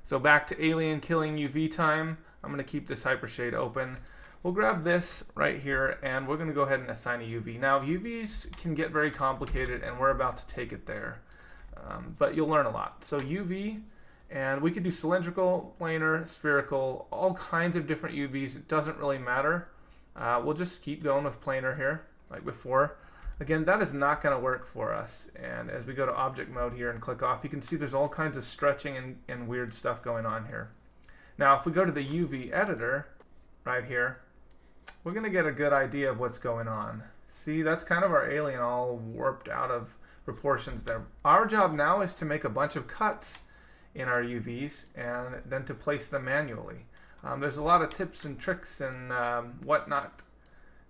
So back to alien killing UV time. I'm going to keep this hypershade open. We'll grab this right here and we're going to go ahead and assign a UV. Now UVs can get very complicated and we're about to take it there. But you'll learn a lot. So UV, and we could do cylindrical, planar, spherical, all kinds of different UVs. It doesn't really matter. We'll just keep going with planar here like before. Again, that is not going to work for us. And as we go to object mode here and click off, you can see there's all kinds of stretching and weird stuff going on here. Now, if we go to the UV editor right here, we're going to get a good idea of what's going on. See, that's kind of our alien all warped out of proportions there. Our job now is to make a bunch of cuts in our UVs and then to place them manually. There's a lot of tips and tricks and whatnot.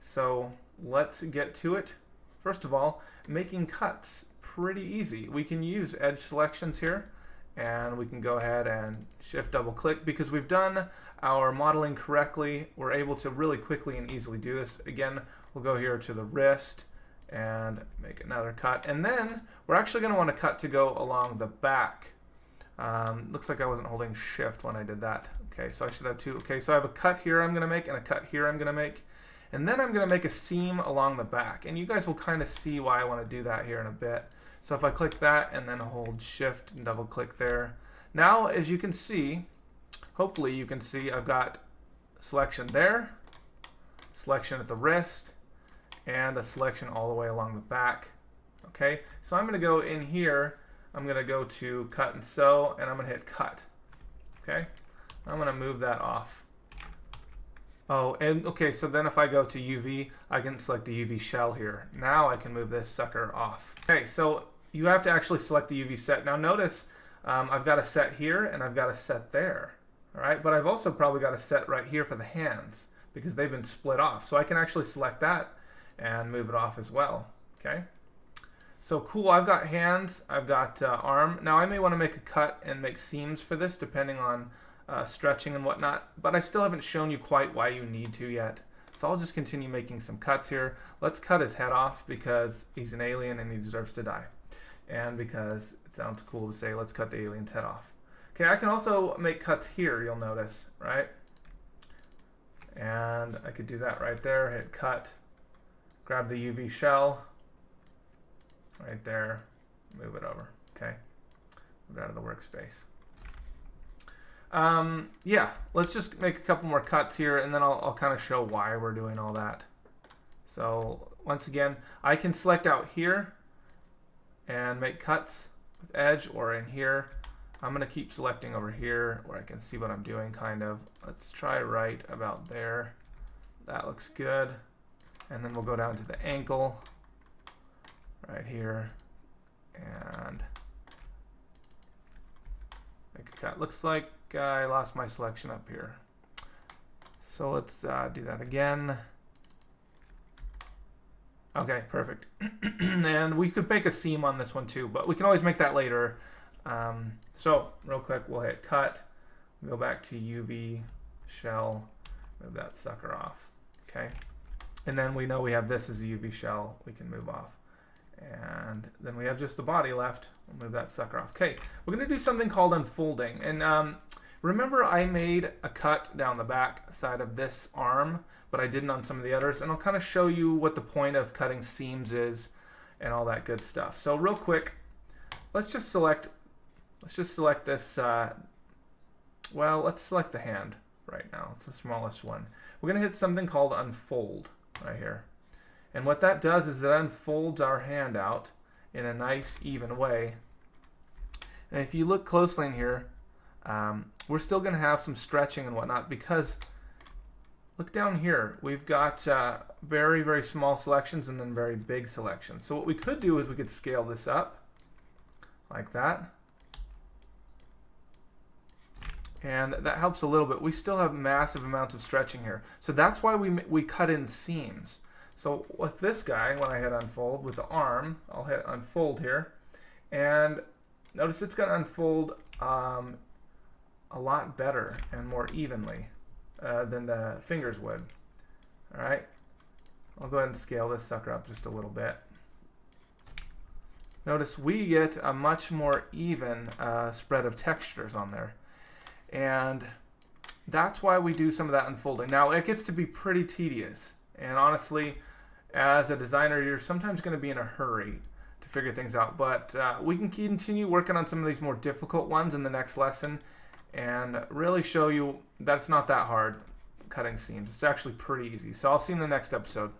So let's get to it. First of all, making cuts, pretty easy. We can use edge selections here, and we can go ahead and shift double click. Because we've done our modeling correctly, we're able to really quickly and easily do this. Again, we'll go here to the wrist and make another cut. And then we're actually going to want to cut to go along the back. Looks like I wasn't holding shift when I did that. Okay, so I should have two. Okay, so I have a cut here I'm going to make and a cut here I'm going to make. And then I'm going to make a seam along the back. And you guys will kind of see why I want to do that here in a bit. So if I click that and then hold shift and double click there. Now, as you can see, hopefully you can see I've got selection there, selection at the wrist, and a selection all the way along the back. Okay, so I'm going to go in here. I'm going to go to cut and sew, and I'm going to hit cut. Okay, I'm going to move that off. Oh, and okay, so then if I go to UV, I can select the UV shell here. Now I can move this sucker off. Okay, so you have to actually select the UV set. Now notice I've got a set here and I've got a set there. All right, but I've also probably got a set right here for the hands because they've been split off. So I can actually select that and move it off as well. Okay, so cool. I've got hands, I've got arm. Now I may want to make a cut and make seams for this depending on stretching and whatnot, but I still haven't shown you quite why you need to yet. So I'll just continue making some cuts here. Let's cut his head off because he's an alien and he deserves to die. And because it sounds cool to say, let's cut the alien's head off. Okay, I can also make cuts here, you'll notice, right? And I could do that right there, hit cut, grab the UV shell, right there, move it over, okay? Move it out of the workspace. Yeah, let's just make a couple more cuts here and then I'll kind of show why we're doing all that. So once again, I can select out here and make cuts with edge, or in here. I'm going to keep selecting over here where I can see what I'm doing kind of. Let's try right about there. That looks good. And then we'll go down to the ankle right here and make a cut. Looks like I lost my selection up here. So let's do that again. Okay, perfect. And we could make a seam on this one too, but we can always make that later. So real quick, we'll hit cut, go back to UV shell, move that sucker off. Okay, and then we know we have this as a UV shell we can move off. And then we have just the body left. We'll move that sucker off. Okay, we're going to do something called unfolding. And remember I made a cut down the back side of this arm, but I didn't on some of the others. And I'll kind of show you what the point of cutting seams is and all that good stuff. So real quick, let's just select this. Well, let's select the hand right now. It's the smallest one. We're going to hit something called unfold right here. And what that does is it unfolds our hand out in a nice even way. And if you look closely in here, we're still going to have some stretching and whatnot because look down here. We've got very, very small selections and then very big selections. So what we could do is we could scale this up like that. And that helps a little bit. We still have massive amounts of stretching here. So that's why we cut in seams. So with this guy, when I hit unfold with the arm, I'll hit unfold here. And notice it's going to unfold a lot better and more evenly than the fingers would. All right, I'll go ahead and scale this sucker up just a little bit. Notice we get a much more even spread of textures on there. And that's why we do some of that unfolding. Now, it gets to be pretty tedious. And honestly, as a designer, you're sometimes going to be in a hurry to figure things out. But we can continue working on some of these more difficult ones in the next lesson and really show you that it's not that hard cutting seams. It's actually pretty easy. So I'll see you in the next episode.